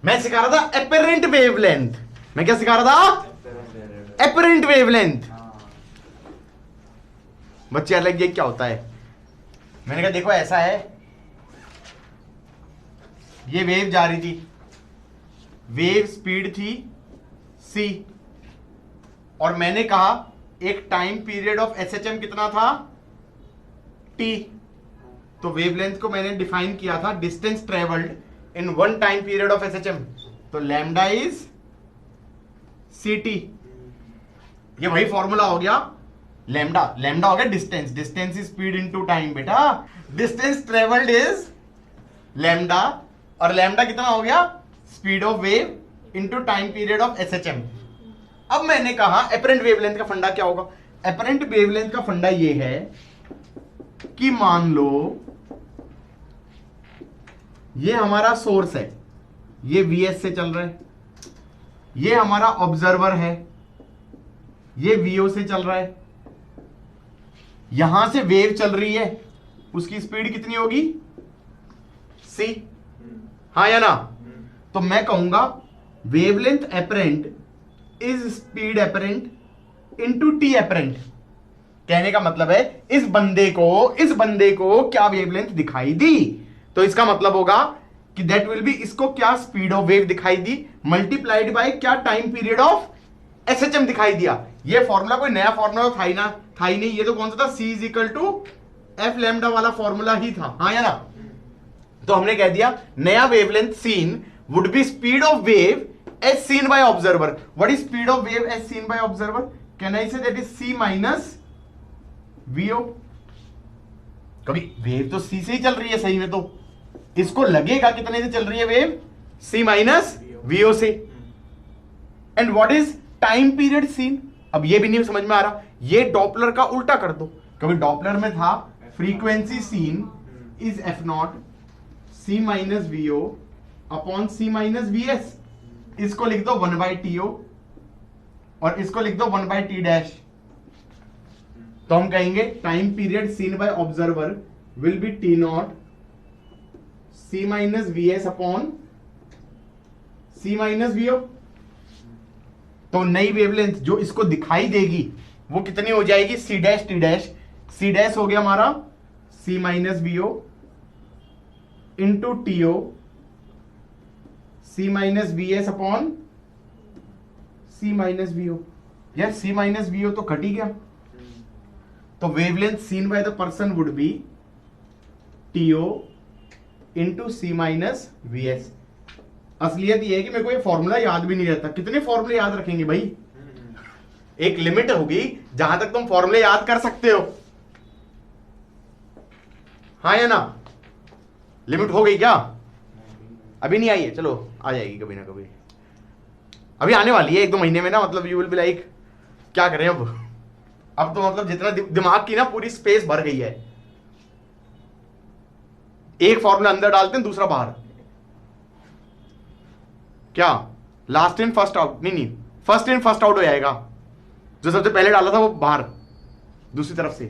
मैं सिखा रहा था एपरेंट वेवलेंथ। मैं क्या सिखा रहा था? Apparent wavelength. बच्चे अलग, ये क्या होता है? मैंने कहा देखो ऐसा है, ये वेव जा रही थी, वेव स्पीड थी c, और मैंने कहा एक टाइम पीरियड ऑफ SHM कितना था? t। तो वेवलेंथ को मैंने डिफाइन किया था distance travelled in one time period of SHM, तो लैम्डा इज ct। ये वही फॉर्मूला हो गया। लैम्डा लैम्डा हो गया distance, distance is speed into time बेटा, डिस्टेंस ट्रेवल्ड इज लैम्डा, और लैम्डा कितना हो गया? Speed of wave into time period of SHM। अब मैंने कहा एपरेंट वेवलेंथ का फंडा क्या होगा? एपरेंट वेवलेंथ का फंडा ये है कि मान लो ये हमारा सोर्स है, ये VS से चल रहा है, ये हमारा ऑब्जर्वर है, ये VO से चल रहा है, यहां से वेव चल रही है, उसकी स्पीड कितनी होगी? c। हाँ या ना? तो मैं कहूंगा wavelength apparent is speed apparent into T apparent. कहने का मतलब है इस बंदे को क्या वेवलेंथ दिखाई दी, तो इसका मतलब होगा कि दैट विल बी, इसको क्या स्पीड ऑफ वेव दिखाई दी मल्टीप्लाइड बाय क्या टाइम पीरियड ऑफ SHM दिखाई दिया। ये फॉर्मूला कोई नया फॉर्मूला था ही नहीं, ये तो कौन सा था? C is equal to F lambda वाला फॉर्मूला ही था। हाँ या ना? तो हमने कह दिया नया wavelength seen would be speed of wave as seen by observer. What is speed of wave as seen by observer? Can I say that is C minus VO। कभी वेव तो C से ही चल रही है सही में, तो इसको लगेगा कितने से चल रही है वेव? C माइनस VO से। And what is time period seen? अब ये भी नहीं समझ में आ रहा, ये डॉपलर का उल्टा कर दो, क्योंकि डॉपलर में था frequency seen is F0 C minus VO upon C minus VS। इसको लिख दो 1/TO और इसको लिख दो 1/T डैश। तो हम कहेंगे time period seen by observer will be T0 C minus VS upon C minus VO। तो नई वेवलेंथ जो इसको दिखाई देगी वो कितनी हो जाएगी? C dash T dash. C dash हो गया हमारा C minus VO into TO C minus VS upon C minus VO। यार C माइनस VO तो घट ही गया, तो wavelength seen by the person would be TO into C minus VS। असलियत ये है कि मेरे को ये फॉर्मूला याद भी नहीं रहता। कितने फॉर्मूले याद रखेंगे भाई? एक लिमिट होगी जहां तक तुम फॉर्मूले याद कर सकते हो। हाँ या ना? लिमिट हो गई क्या? अभी नहीं आई है, चलो आ जाएगी कभी ना कभी, अभी आने वाली है 1-2 महीने में ना। मतलब यू विल बी लाइक क्या करें अब तो मतलब जितना दिमाग की ना पूरी स्पेस भर गई है, एक फॉर्मूला अंदर डालते हैं दूसरा बाहर। क्या लास्ट इन फर्स्ट आउट? नहीं, फर्स्ट इन फर्स्ट आउट हो जाएगा। जो सबसे पहले डाला था वो बाहर दूसरी तरफ से।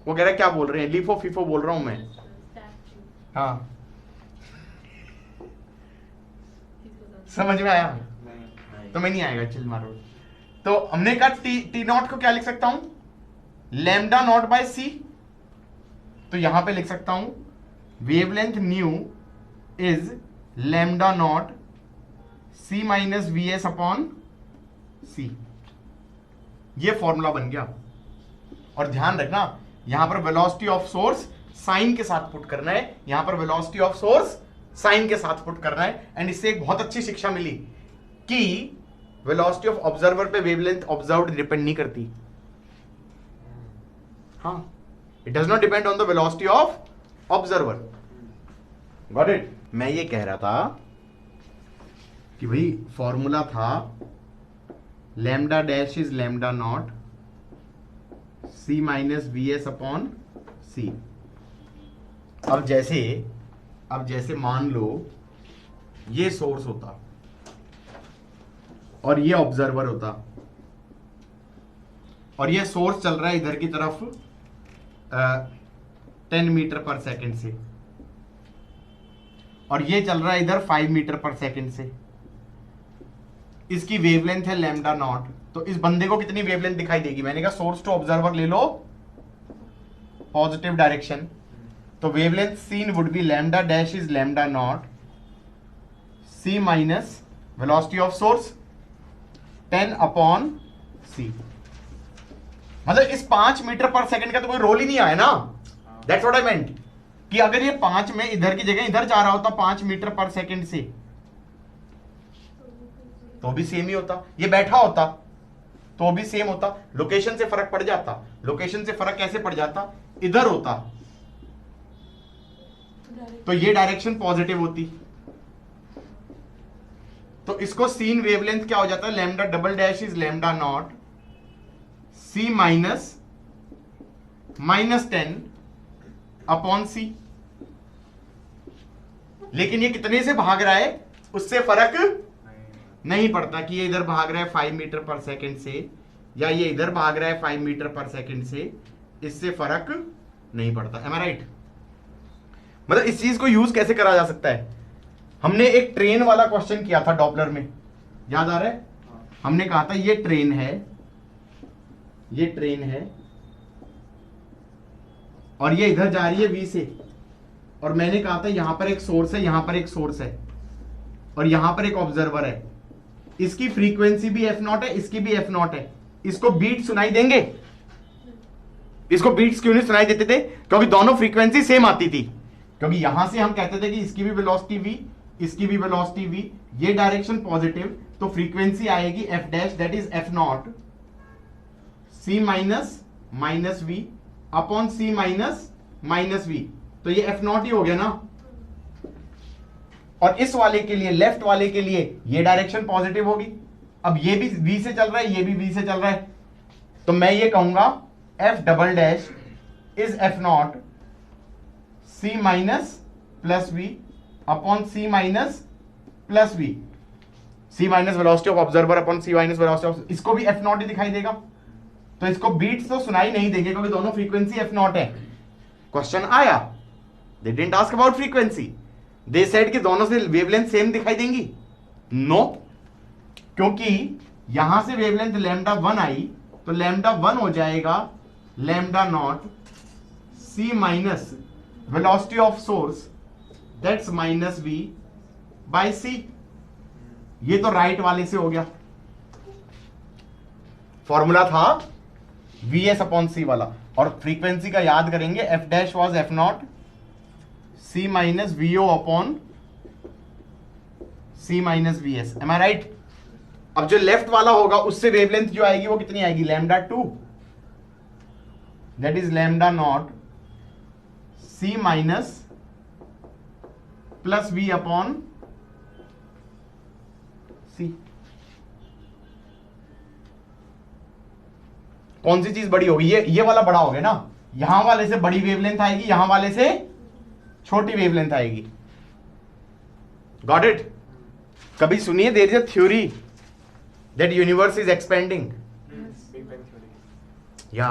वो कह रहा है क्या बोल रहे हैं? लीफो फीफो बोल रहा हूं मैं। हाँ समझ में आया? तो मैं नहीं आएगा, चिल मारो। तो हमने कहा टी नॉट को क्या लिख सकता हूं? Lambda not by C। तो यहां पे लिख सकता हूं wavelength new is lambda not C minus VS upon C। ये फॉर्मूला बन गया। और ध्यान रखना यहां पर वेलोसिटी ऑफ सोर्स साइन के साथ पुट करना है, यहां पर वेलोसिटी ऑफ सोर्स साइन के साथ पुट करना है। एंड इससे एक बहुत अच्छी शिक्षा मिली कि वेलोसिटी ऑफ ऑब्जर्वर पे वेवलेंथ ऑब्जर्व्ड डिपेंड नहीं करती। हाँ, it does not depend on the velocity of observer. Got it? मैं ये कह रहा था कि भाई फॉर्मूला था lambda dash is lambda not C minus VS upon C। अब जैसे मान लो ये सोर्स होता और ये ऑब्जर्वर होता, और ये सोर्स चल रहा है इधर की तरफ 10 मीटर पर सेकंड से, और ये चल रहा है इधर 5 मीटर पर सेकंड से। इसकी वेवलेंथ है लैम्डा नॉट। तो इस बंदे को कितनी वेवलेंथ दिखाई देगी? मैंने कहा सोर्स टू ऑब्जर्वर ले लो पॉजिटिव डायरेक्शन, तो wavelength seen would be lambda dash is lambda naught C minus velocity of source 10 upon C. मतलब इस 5 मीटर पर सेकंड का तो कोई रोल ही नहीं आया ना। दैट्स व्हाट आई मेंट कि अगर ये 5 में इधर की जगह इधर जा रहा होता 5 मीटर पर सेकंड से तो भी सेम ही होता, ये बैठा होता तो भी सेम होता। लोकेशन से फर्क पड़ जाता। लोकेशन से फर्क कैसे पड़ जाता? इधर होता तो ये डायरेक्शन पॉजिटिव होती। तो इसको सीन वेवलेंथ क्या हो जाता है? Lambda double dash is lambda naught C minus -10 upon C. लेकिन ये कितने से भाग रहा है उससे फर्क नहीं पड़ता कि ये इधर भाग रहा है 5 मीटर पर सेकंड से या ये इधर भाग रहा है 5 मीटर पर सेकंड से, इससे फर्क नहीं पड़ता। M I right? मतलब इस चीज को यूज कैसे करा जा सकता है? हमने एक ट्रेन वाला क्वेश्चन किया था डॉपलर में, याद आ रहा है? हमने कहा था ये ट्रेन है, ये ट्रेन है और ये इधर जा रही है v से, और मैंने कहा था यहां पर एक सोर्स है, यहां पर एक सोर्स है और यहां पर एक ऑब्जर्वर है। इसकी फ्रीक्वेंसी भी f0 है, इसकी भी f0 है। इसको बीट सुनाई देंगे? इसको बीट्स क्यों नहीं सुनाई देते थे? क्योंकि दोनों फ्रीक्वेंसी सेम आती थी। क्योंकि यहां से हम कहते थे कि इसकी भी वेलोसिटी v, इसकी भी वेलोसिटी v, ये डायरेक्शन पॉजिटिव, तो फ्रीक्वेंसी आएगी f dash that is f0 c minus v upon c minus v। तो ये f0 ही हो गया ना। और इस वाले के लिए, लेफ्ट वाले के लिए ये डायरेक्शन पॉजिटिव होगी। अब ये भी v से चल रहा है, ये भी v से चल रहा है, तो मैं ये कहूंगा f double dash is f0 c minus plus v upon c minus plus v। c minus velocity of observer upon c minus velocity of, इसको भी f0 ही दिखाई देगा। तो इसको बीट्स तो सुनाई नहीं देंगे क्योंकि दोनों फ्रीक्वेंसी f0 है। क्वेश्चन आया, they didn't ask about frequency, they said कि दोनों से वेवलेंथ सेम दिखाई देंगी। नो, क्योंकि यहां से वेवलेंथ लैम्डा 1 आई तो लैम्डा 1 हो जाएगा lambda naught C minus velocity of source that's minus v by C. ये तो राइट वाले से हो गया। फॉर्मूला था vs अपॉन सी वाला, और फ्रीक्वेंसी का याद करेंगे f dash was f0 c minus vo upon c minus vs। Am I right? अब जो लेफ्ट वाला होगा उससे वेवलेंथ जो आएगी वो कितनी आएगी? Lambda 2 that is lambda not c minus plus v upon c। कौन सी चीज बड़ी होगी? ये वाला बड़ा हो गया ना। यहां वाले से बड़ी वेवलेंथ आएगी, यहां वाले से छोटी वेवलेंथ आएगी। Got it? कभी सुनिए there is a theory that universe is expanding. या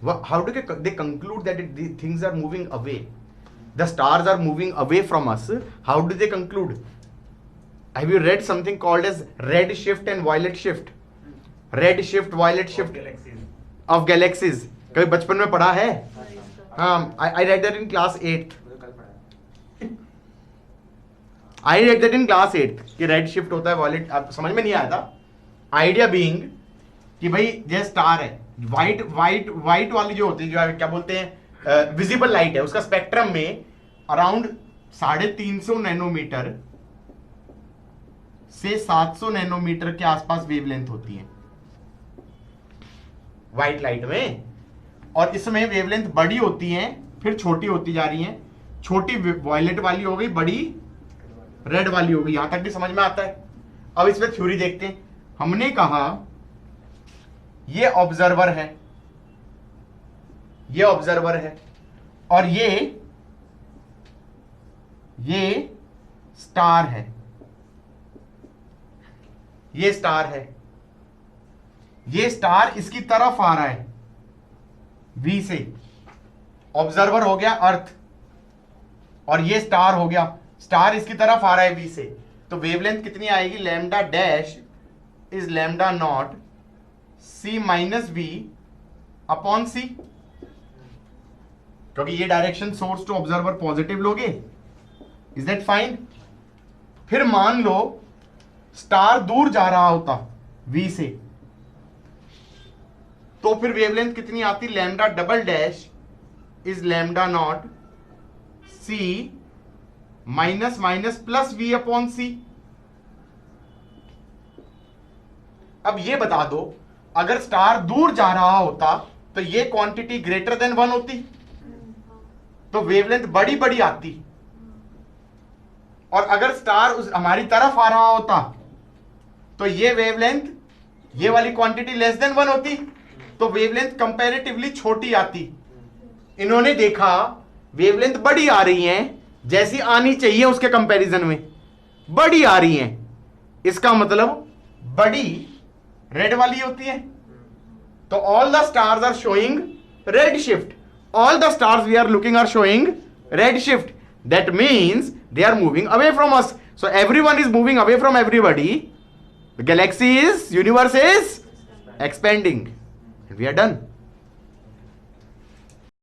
how do they conclude that things are moving away? The stars are moving away from us. How do they conclude? Have you read something called as red shift and violet shift? Red shift violet shift of galaxies कभी बचपन में पढ़ा है? हाँ, I read that in class 8। I read that in class 8 कि red shift होता है, violet आप समझ में नहीं आया था। आइडिया बीइंग कि भाई जैसे स्टार है, व्हाइट वाली जो होती है, जो क्या बोलते हैं, विजिबल लाइट है, उसका स्पेक्ट्रम में अराउंड 350 नैनोमीटर से 700 नैनोमीटर के आसपास वेवलेंथ होती है व्हाइट लाइट में। और इसमें वेवलेंथ बड़ी होती है, फिर छोटी होती जा रही है। छोटी वॉयलेट वाली हो गई, बड़ी रेड वाली हो गई। यहां तक भी समझ में आता है? अब इसमें थ्योरी देखते हैं। हमने कहा ये ऑब्जर्वर है, ये ऑब्जर्वर है, और ये स्टार है, ये स्टार है। ये स्टार इसकी तरफ आ रहा है V से। ऑब्जर्वर हो गया अर्थ और ये स्टार हो गया। स्टार इसकी तरफ आ रहा है वी से, तो वेवलेंथ कितनी आएगी, lambda dash is lambda naught C minus V upon C, क्योंकि ये direction source to observer positive लोगे। Is that fine? फिर मान लो स्टार दूर जा रहा होता वी से, तो फिर वेवलेंथ कितनी आती, lambda double dash is lambda naught C minus minus plus V upon C. अब ये बता दो, अगर स्टार दूर जा रहा होता तो ये क्वांटिटी ग्रेटर देन 1 होती, तो वेवलेंथ बड़ी बड़ी आती, और अगर स्टार हमारी तरफ आ रहा होता तो ये वेवलेंथ, ये वाली क्वांटिटी लेस देन 1 होती, तो वेवलेंथ कंपैरेटिवली छोटी आती। इन्होंने देखा वेवलेंथ बड़ी आ रही है, जैसी आनी चाहिए उसके कंपैरिजन में बड़ी आ रही है, इसका मतलब बड़ी रेड वाली होती है। तो all the stars are showing red shift, all the stars we are looking are showing red shift. That means they are moving away from us. So everyone is moving away from everybody. The galaxy is, universe is expanding. And we are done.